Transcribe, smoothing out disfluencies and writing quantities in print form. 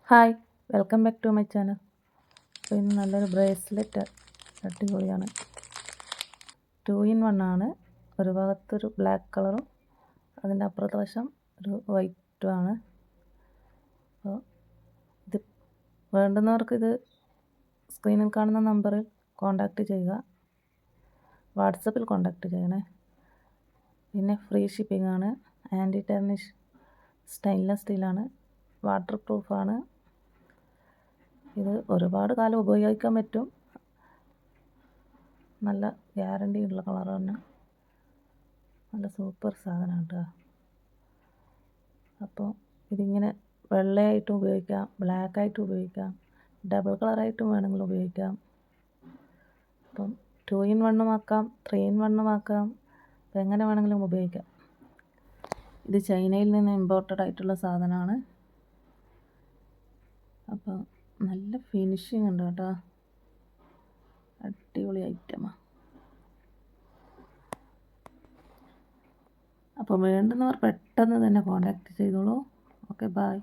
Hi, welcome back to my channel. അപ്പോൾ ഇന്ന് നല്ലൊരു ബ്രേസ്ലെറ്റ് അടിപൊളിയാണ്. 2 in 1 ആണ്. ഒരു ഭാഗത്തൊരു ബ്ലാക്ക് കളറും അതിൻ്റെ അപ്പുറത്തെ വശം ഒരു വൈറ്റും ആണ്. അപ്പോൾ ഇത് വേണ്ടുന്നവർക്ക് ഇത് സ്ക്രീനിൽ കാണുന്ന നമ്പറിൽ കോൺടാക്റ്റ് ചെയ്യുക. വാട്സപ്പിൽ കോൺടാക്റ്റ് ചെയ്യണേ. പിന്നെ ഫ്രീ ഷിപ്പിംഗ് ആണ്. ആൻറ്റി ടാർണിഷ് സ്റ്റെയിൻലെസ് സ്റ്റീലാണ്. വാട്ടർ പ്രൂഫാണ്. ഇത് ഒരുപാട് കാലം ഉപയോഗിക്കാൻ പറ്റും. നല്ല ഗ്യാരണ്ടി ഉള്ള കളർ തന്നെ. നല്ല സൂപ്പർ സാധനമാണ് കേട്ടോ. അപ്പോൾ ഇതിങ്ങനെ വെള്ളയായിട്ടും ഉപയോഗിക്കാം, ബ്ലാക്കായിട്ടും ഉപയോഗിക്കാം, ഡബിൾ കളറായിട്ടും വേണമെങ്കിൽ ഉപയോഗിക്കാം. അപ്പം 2 in 1 ആക്കാം, 3 in 1 ആക്കാം. അപ്പം എങ്ങനെ വേണമെങ്കിലും ഉപയോഗിക്കാം. ഇത് ചൈനയിൽ നിന്ന് ഇമ്പോർട്ടഡ് ആയിട്ടുള്ള സാധനമാണ്. അപ്പോൾ നല്ല ഫിനിഷിംഗ് ഉണ്ട് കേട്ടോ. അടിപൊളി ഐറ്റമാണ്. അപ്പോൾ വേണ്ടുന്നവർ പെട്ടെന്ന് തന്നെ കോൺടാക്റ്റ് ചെയ്തോളൂ. Okay, by.